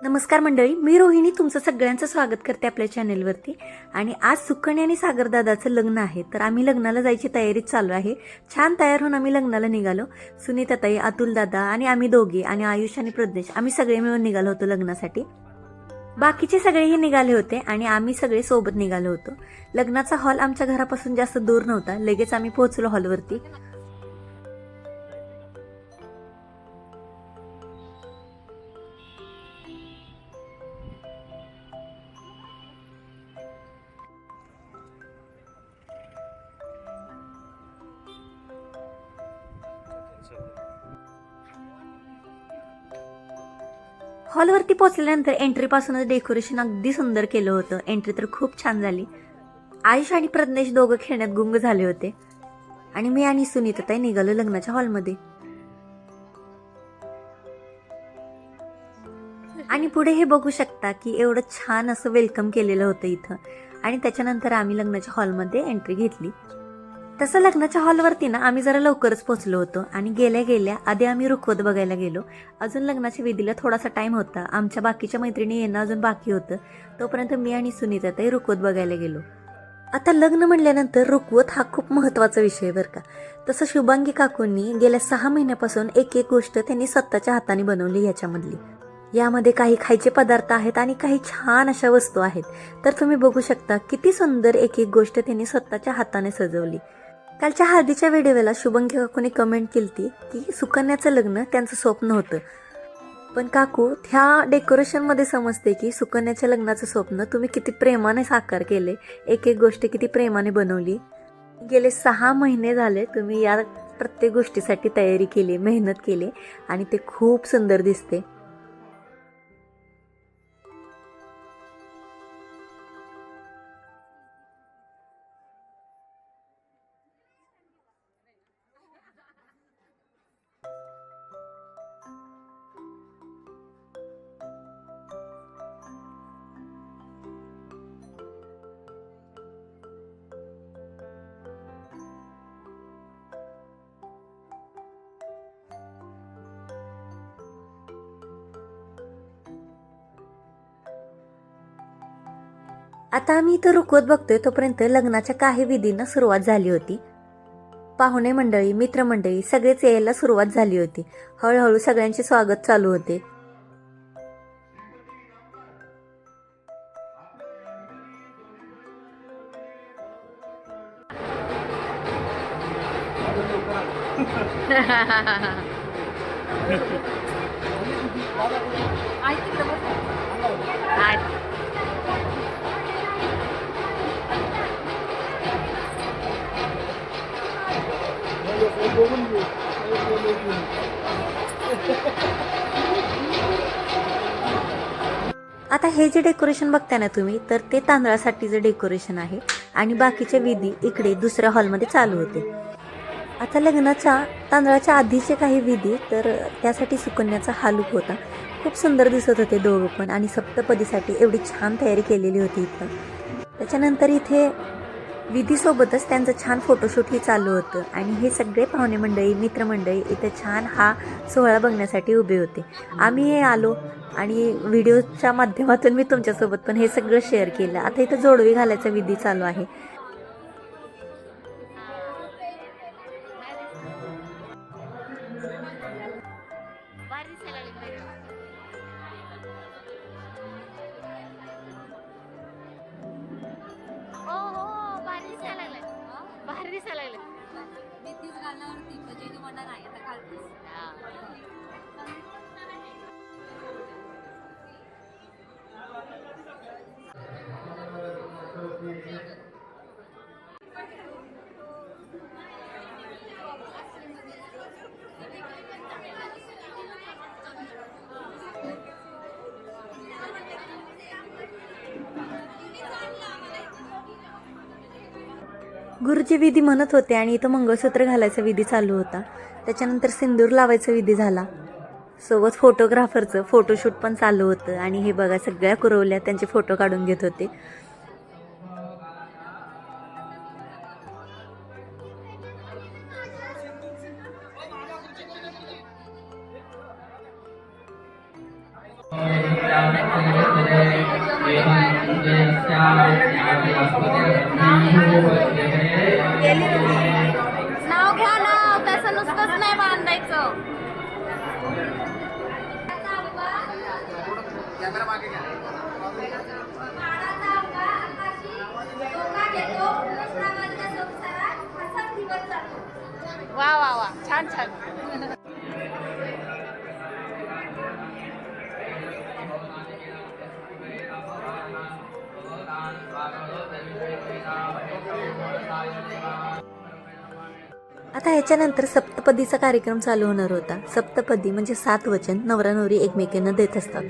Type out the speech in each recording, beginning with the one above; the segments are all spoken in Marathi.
नमस्कार मंडळी, मी रोहिणी तुमचं सगळ्यांचं स्वागत करते आपल्या चॅनेलवरती. आणि आज सुकन्या आणि सागरदादाचं लग्न आहे, तर आम्ही लग्नाला जायची तयारी चालू आहे. छान तयार होऊन आम्ही लग्नाला निघालो. सुनीताताई, अतुल दादा आणि आम्ही दोघे आणि आयुष आणि प्रज्ञेश आम्ही सगळे मिळून निघालो होतो लग्नासाठी. बाकीचे सगळेही निघाले होते आणि आम्ही सगळे सोबत निघालो होतो. लग्नाचा हॉल आमच्या घरापासून जास्त दूर नव्हता. लगेच आम्ही पोहोचलो हॉलवरती. हॉलवरती पोहोचल्यानंतर एंट्रीपासूनच डेकोरेशन अगदी सुंदर केलं होतं. एंट्री तर खूप छान झाली. आयुष आणि प्रज्ञेश दोघं खेळण्यात गुंग झाले होते आणि मी आणि सुनीताताई निघालो लग्नाच्या हॉलमध्ये. आणि पुढे हे बघू शकता की एवढं छान असं वेलकम केलेलं होतं इथं. आणि त्याच्यानंतर आम्ही लग्नाच्या हॉलमध्ये एंट्री घेतली. तसं लग्नाच्या हॉलवरती ना आम्ही जरा लवकरच पोहोचलो होतो आणि गेल्या गेल्या आधी आम्ही रुखवत बघायला गेलो. अजून लग्नाच्या विधीला थोडासा टाइम होता. आमच्या बाकीच्या मैत्रिणी येणं अजून बाकी होतं. तोपर्यंत मी आणि सुनीताताई रुखवत बघायला गेलो. आता लग्न म्हणल्यानंतर रुखवत हा खूप महत्त्वाचा विषय बरं का. तसं शुभांगी काकूंनी गेल्या 6 महिन्यापासून एक गोष्ट त्यांनी स्वतःच्या हाताने बनवली. यामध्ये काही खायचे पदार्थ आहेत आणि काही छान अशा वस्तू आहेत. तर तुम्ही बघू शकता किती सुंदर एक गोष्ट त्यांनी स्वतःच्या हाताने सजवली. कालच्या हळदीच्या व्हिडिओला शुभंगी काकूने कमेंट केली की सुकन्याचं लग्न त्यांचं स्वप्न होतं. पण काकू, ह्या डेकोरेशनमध्ये समजते की सुकन्याच्या लग्नाचं स्वप्न तुम्ही किती प्रेमाने साकार केले. एक गोष्ट किती प्रेमाने बनवली. गेले 6 महिने झाले तुम्ही या प्रत्येक गोष्टीसाठी तयारी केली, मेहनत केली आणि ते खूप सुंदर दिसते. आता आम्ही इथं रुकवत बघतोय तोपर्यंत लग्नाच्या काही विधींना सुरुवात झाली होती. पाहुणे मंडळी, मित्रमंडळी सगळेच यायला सुरुवात झाली होती. हळूहळू सगळ्यांचे स्वागत चालू होते. आता हे जे डेकोरेशन बघताय ना तुम्ही, तर ते तांदळासाठीचं डेकोरेशन आहे आणि बाकीचे विधी इकडे दुसऱ्या हॉलमध्ये चालू होते. आता लग्नाच्या तांदळाच्या आधीचे काही विधी, तर त्यासाठी सुकन्याचा हा लूक होता. खूप सुंदर दिसत होते दोघं पण आणि सप्तपदीसाठी एवढी छान तयारी केलेली होती इथं. त्याच्यानंतर इथे विधीसोबतच त्यांचं छान फोटोशूटही चालू होतं आणि हे सगळे पाहुणे मंडळी, मित्रमंडळी इथे छान हा सोहळा बघण्यासाठी उभे होते. आम्ही आलो आणि व्हिडिओच्या माध्यमातून मी तुमच्यासोबत पण हे सगळं शेअर केलं. आता इथं जोडवी घालायचा विधी चालू आहे. गुरुजी विधी म्हणत होते आणि इथं मंगळसूत्र घालायचा विधी चालू होता. त्याच्यानंतर सिंदूर लावायचा विधी झाला. सोबत फोटोग्राफरचं फोटोशूट पण चालू होतं आणि हे बघा सगळ्या कुरवल्या त्यांचे फोटो काढून घेत होते. नाव घ्या नाव, तसं नुसतंच नाही बांधायचं. वा वा वा, छान छान. आता ह्याच्यानंतर सप्तपदीचा कार्यक्रम चालू होणार होता. सप्तपदी म्हणजे 7 वचन नवरा नवरी एकमेकांना देत असतात.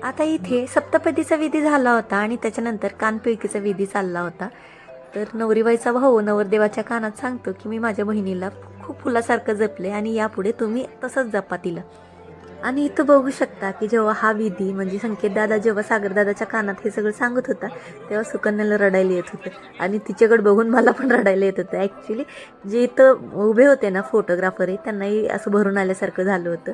आता इथे सप्तपदीचा विधी झाला होता आणि त्याच्यानंतर कानपिळकीचा विधी चालला होता. तर नवरीबाईचा भाऊ नवरदेवाच्या कानात सांगतो की मी माझ्या बहिणीला खूप फुलासारखं जपले आणि यापुढे तुम्ही तसंच जपा तिला. आणि इथं बघू शकता की जेव्हा हा विधी म्हणजे संकेतदादा जेव्हा सागरदादाच्या कानात हे सगळं सांगत होता तेव्हा सुकन्याला रडायला येत होतं आणि तिच्याकडे बघून मला पण रडायला येत होतं. ॲक्च्युली जे इथं उभे होते ना फोटोग्राफर आहे त्यांनाही असं भरून आल्यासारखं झालं होतं.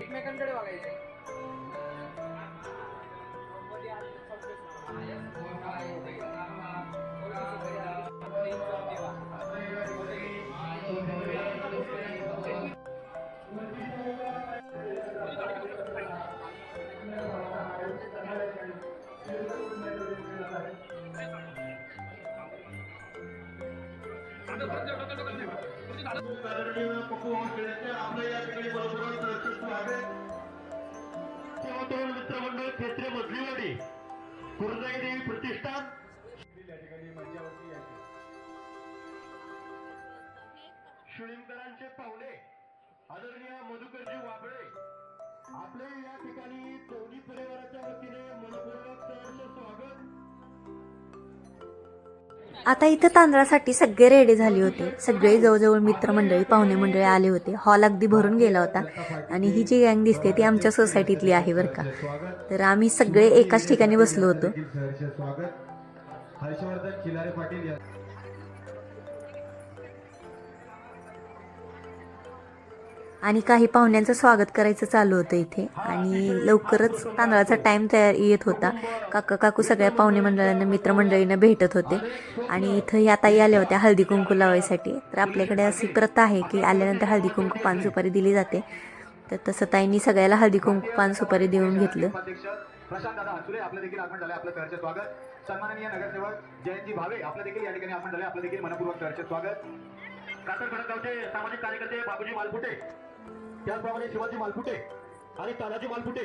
एकमेकांकडे बघायचं. आपल्या या ठिकाणी बरोबर स्वागत. मित्रमंडळ क्षेत्रीय मजलीवाडी कुरजाई देवी प्रतिष्ठान या ठिकाणी मंचावरती यायचे शिळीमकरांचे पाहुणे आदरणीय मधुकरजी वाबळे आपले या ठिकाणी दोन्ही परिवाराच्या वतीने मनपूर्वक सहर्ष स्वागत. आता इथं तांदळासाठी सगळे रेडी झाले होते. सगळे जवळजवळ मित्रमंडळी पाहुणे मंडळी आले होते. हॉल अगदी भरून गेला होता आणि ही जी गँग दिसते ती आमच्या सोसायटीतली आहे बरं का. तर आम्ही सगळे एकाच ठिकाणी बसलो होतो. हर्षवर्धन खिलारे पाटील आणि काही पाहुण्यांचं स्वागत करायचं चालू होतं इथे आणि लवकरच तांदळाचा टाइम तयार येत होता. काका काकू सगळ्या पाहुणे मंडळांना मित्रमंडळींना भेटत होते आणि इथं या ताई आल्या होत्या हळदी कुंकू लावायसाठी. तर आपल्याकडे अशी प्रथा आहे की आल्यानंतर हळदी कुंकू पान सुपारी दिली जाते. तर तसं ताईंनी सगळ्याला हळदी कुंकू पान सुपारी देऊन घेतलं. प्रशांत दादा हसुले आपलं देखील आगमन झालं. आपलं सहर्ष स्वागत. सन्माननीय नगरसेवक जयंतजी भावे आपलं देखील या ठिकाणी आगमन झालं. आपलं देखील मनपूर्वक सहर्ष स्वागत. कातर खडकगावचे सामाजिक कार्यकर्ते बाबूजी मालपुटे त्याचप्रमाणे शिवाजी मालपुटे आणि तानाजी मालपुटे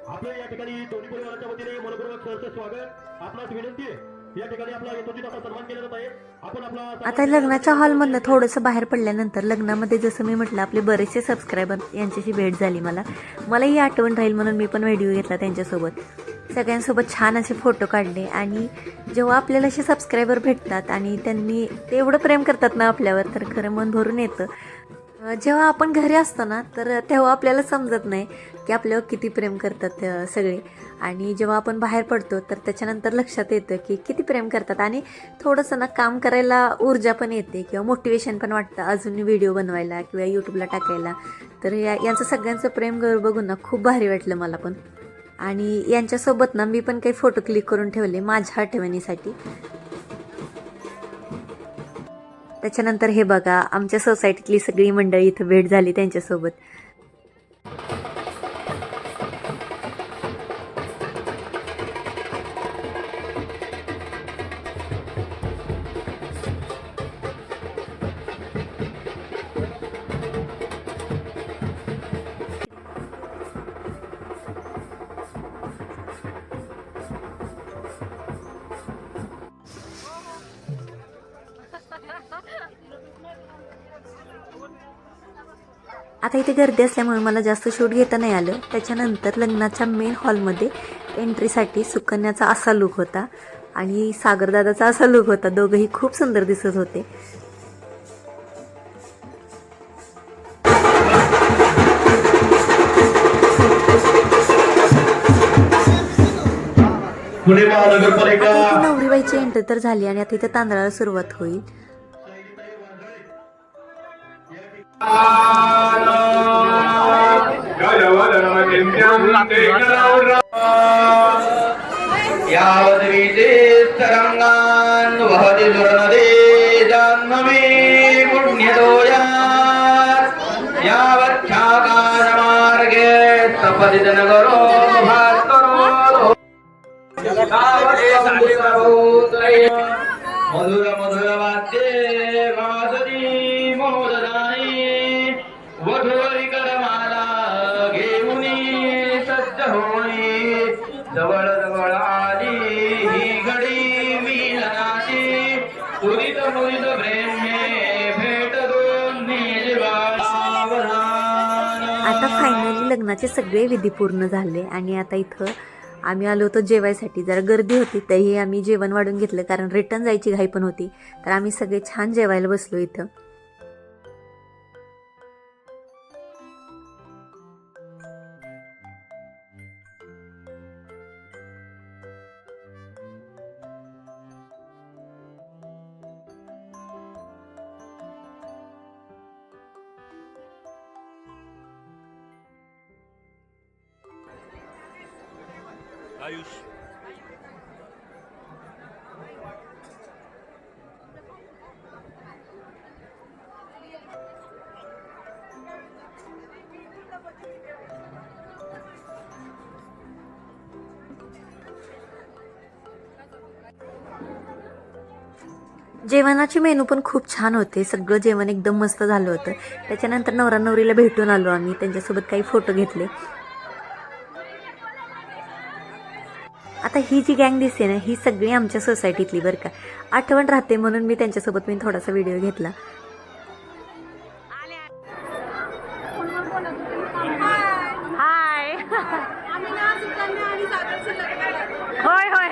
आपल्या या ठिकाणी दोन्ही परिवाराच्या वतीने मनपूर्वक सहर्ष स्वागत. आपणास विनंती आहे या ठिकाणी आपला यथोचित असा सन्मान केला जात आहे. आपण आपला आता लग्नाच्या हॉलमधनं थोडंसं बाहेर पडल्यानंतर लग्नामध्ये जसं मी म्हटलं आपले बरेचसे सबस्क्रायबर यांच्याशी भेट झाली मला ही आठवण राहील म्हणून मी पण व्हिडिओ घेतला त्यांच्यासोबत. सगळ्यांसोबत छान असे फोटो काढले आणि जेव्हा आपल्याला असे सबस्क्रायबर भेटतात आणि त्यांनी ते एवढं प्रेम करतात ना आपल्यावर तर खरं मन भरून येतं. जेव्हा आपण घरी असतो ना तर तेव्हा आपल्याला समजत नाही की आपल्यावर किती प्रेम करतात सगळे, आणि जेव्हा आपण बाहेर पडतो तर त्याच्यानंतर लक्षात येतं की किती प्रेम करतात आणि थोडंसं ना काम करायला ऊर्जा पण येते किंवा मोटिवेशन पण वाटतं अजून व्हिडिओ बनवायला किंवा यूट्यूबला टाकायला. तर यांचं सगळ्यांचं प्रेम बघून ना खूप भारी वाटलं मला पण. आणि यांच्यासोबत ना मी पण काही फोटो क्लिक करून ठेवले माझ्या आठवणीसाठी. त्याच्यानंतर हे बघा आमच्या सोसायटीतली सगळी मंडळी इथं भेट झाली त्यांच्यासोबत. आता इथे गर्दी असल्यामुळे मला जास्त शूट घेता नाही आलं. त्याच्यानंतर लग्नाच्या मेन हॉलमध्ये एंट्रीसाठी सुकन्याचा असा लुक होता आणि सागरदादाचा असा लुक होता. दोघंही खूप सुंदर दिसत होते. पुणे महानगरपालिका आता इथे नवरीबाईची एंट्री तर झाली आणि आता इथे तांदळाला सुरुवात होईल. यावद्वीतेस्तरङ्गान् वहति दुर्नदे जाह्नवी पुण्यदोयात् यावच्छाकाशमार्गे सपदितनगरो भास्करो मधुर मधुरवाद्ये वादनी मोददानी वधूवरी करमाला घेऊनी सज्ज होई जवळ जवळ आली ही घडी मिलनाची पुरित मुरित प्रेमे भेट दोन्ही जीवावधान. आता फायनली लग्नाचे सगळे विधी पूर्ण झाले आणि आता इथं आम्ही आलो होतो जेवायसाठी. जरा गर्दी होती तरीही आम्ही जेवण वाढून घेतलं कारण रिटर्न जायची घाई पण होती. तर आम्ही सगळे छान जेवायला बसलो इथं. आयुष जेवणाचे मेनू पण खूप छान होते. सगळं जेवण एकदम मस्त झालं होतं. त्याच्यानंतर नवरा नवरीला भेटून आलो आम्ही. त्यांच्यासोबत काही फोटो घेतले. आता ही जी गँग दिसते ना ही सगळी आमच्या सोसायटीतली बरं का. आठवण राहते म्हणून मी त्यांच्यासोबत मी थोडासा व्हिडिओ घेतला. हाय आम्ही ना सुकन्या आणि सागरचं लग्न आहे. होय होय.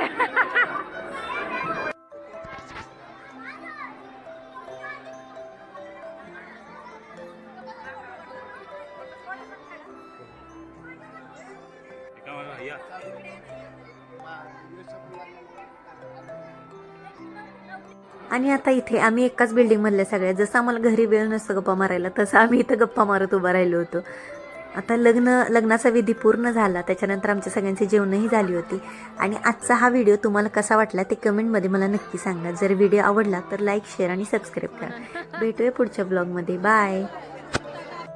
या आणि आता इथे आम्ही एकाच बिल्डिंगमधल्या सगळ्या, जसं आम्हाला घरी वेळ नसतो गप्पा मारायला तसं आम्ही इथं गप्पा मारत उभा राहिलो होतो. आता लग्नाचा विधी पूर्ण झाला. त्याच्यानंतर आमच्या सगळ्यांची जेवणही झाली होती. आणि आजचा हा व्हिडिओ तुम्हाला कसा वाटला ते कमेंटमध्ये मला नक्की सांगा. जर व्हिडिओ आवडला तर लाईक शेअर आणि सबस्क्राईब करा. भेटूया पुढच्या ब्लॉगमध्ये. बाय.